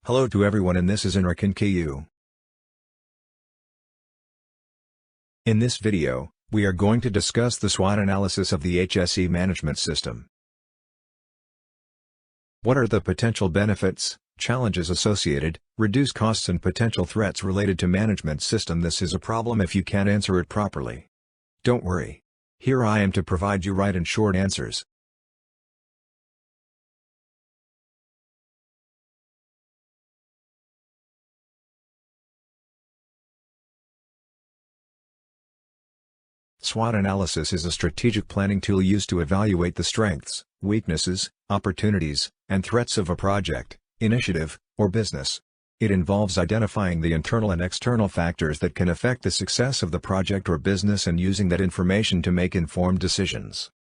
Hello to everyone, and this is Enric KU. In this video, we are going to discuss the SWOT analysis of the HSE Management System. What are the potential benefits, challenges associated, reduce costs and potential threats related to management system? This is a problem if you can't answer it properly. Don't worry. Here I am to provide you right and short answers. SWOT analysis is a strategic planning tool used to evaluate the strengths, weaknesses, opportunities, and threats of a project, initiative, or business. It involves identifying the internal and external factors that can affect the success of the project or business and using that information to make informed decisions.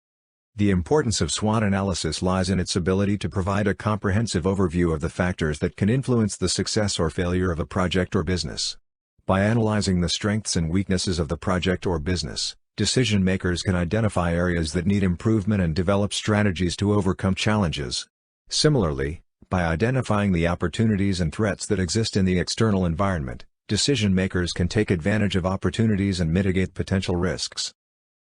The importance of SWOT analysis lies in its ability to provide a comprehensive overview of the factors that can influence the success or failure of a project or business. By analyzing the strengths and weaknesses of the project or business, decision-makers can identify areas that need improvement and develop strategies to overcome challenges. Similarly, by identifying the opportunities and threats that exist in the external environment, decision-makers can take advantage of opportunities and mitigate potential risks.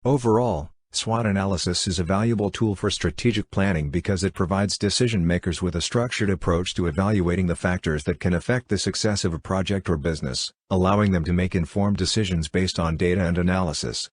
Overall, SWOT analysis is a valuable tool for strategic planning because it provides decision-makers with a structured approach to evaluating the factors that can affect the success of a project or business, allowing them to make informed decisions based on data and analysis.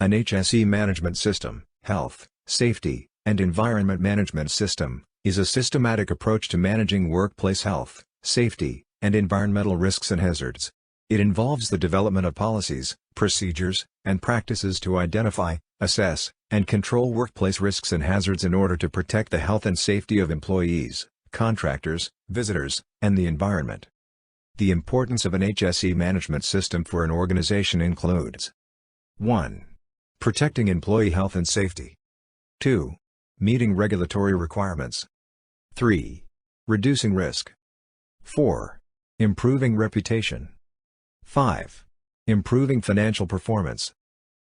An HSE management system, health, safety, and environment management system, is a systematic approach to managing workplace health, safety, and environmental risks and hazards. It involves the development of policies, procedures, and practices to identify, assess, and control workplace risks and hazards in order to protect the health and safety of employees, contractors, visitors, and the environment. The importance of an HSE management system for an organization includes 1. Protecting employee health and safety. 2. Meeting regulatory requirements. 3. Reducing risk. 4. Improving reputation. 5. Improving financial performance.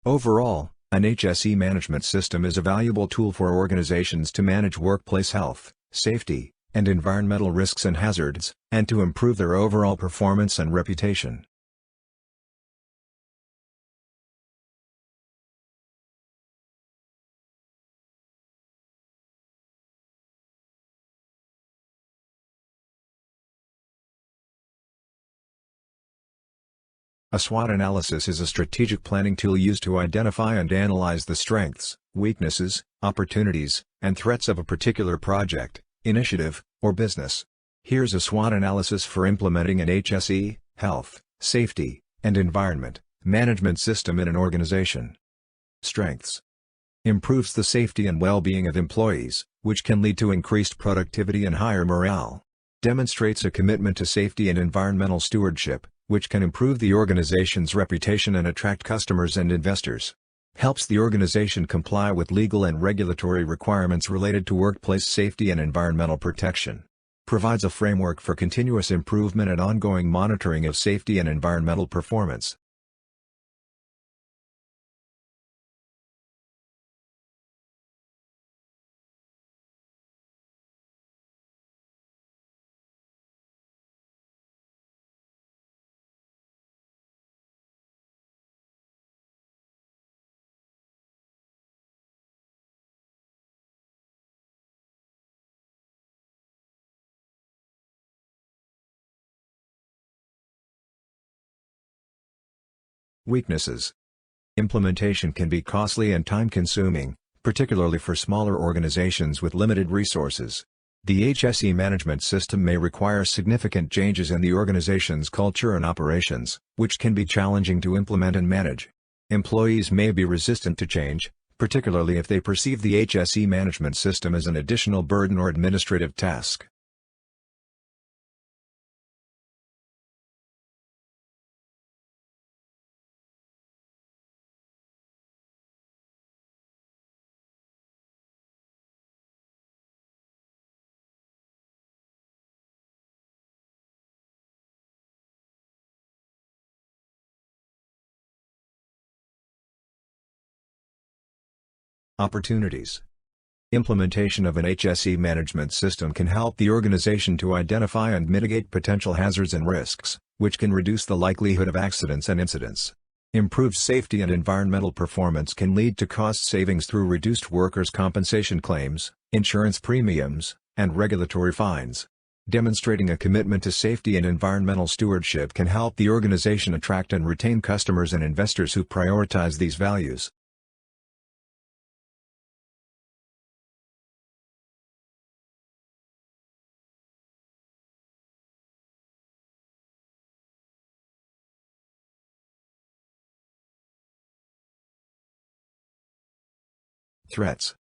Overall, an HSE management system is a valuable tool for organizations to manage workplace health, safety, and environmental risks and hazards, and to improve their overall performance and reputation. A SWOT analysis is a strategic planning tool used to identify and analyze the strengths, weaknesses, opportunities, and threats of a particular project, initiative, or business. Here's a SWOT analysis for implementing an HSE, health, safety, and environment, management system in an organization. Strengths. Improves the safety and well-being of employees, which can lead to increased productivity and higher morale. Demonstrates a commitment to safety and environmental stewardship, which can improve the organization's reputation and attract customers and investors. Helps the organization comply with legal and regulatory requirements related to workplace safety and environmental protection. Provides a framework for continuous improvement and ongoing monitoring of safety and environmental performance. Weaknesses. Implementation can be costly and time-consuming, particularly for smaller organizations with limited resources. The HSE management system may require significant changes in the organization's culture and operations, which can be challenging to implement and manage. Employees may be resistant to change, particularly if they perceive the HSE management system as an additional burden or administrative task. Opportunities. Implementation of an HSE management system can help the organization to identify and mitigate potential hazards and risks, which can reduce the likelihood of accidents and incidents. Improved safety and environmental performance can lead to cost savings through reduced workers' compensation claims, insurance premiums, and regulatory fines. Demonstrating a commitment to safety and environmental stewardship can help the organization attract and retain customers and investors who prioritize these values. Threats.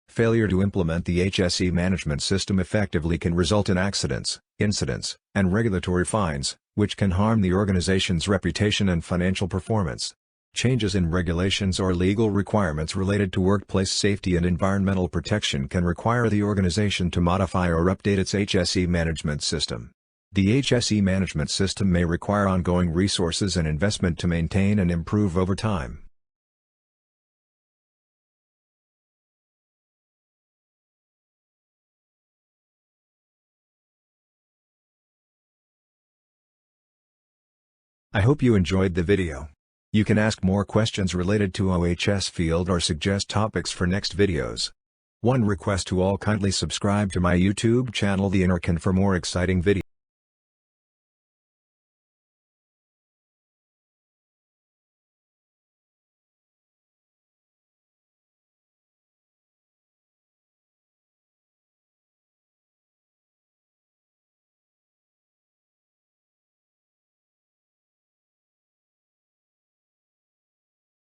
Failure to implement the HSE management system effectively can result in accidents, incidents, and regulatory fines, which can harm the organization's reputation and financial performance. Changes in regulations or legal requirements related to workplace safety and environmental protection can require the organization to modify or update its HSE management system. The HSE management system may require ongoing resources and investment to maintain and improve over time. I hope you enjoyed the video. You can ask more questions related to OHS field or suggest topics for next videos. One request to all: kindly subscribe to my YouTube channel The Inner Can for more exciting videos.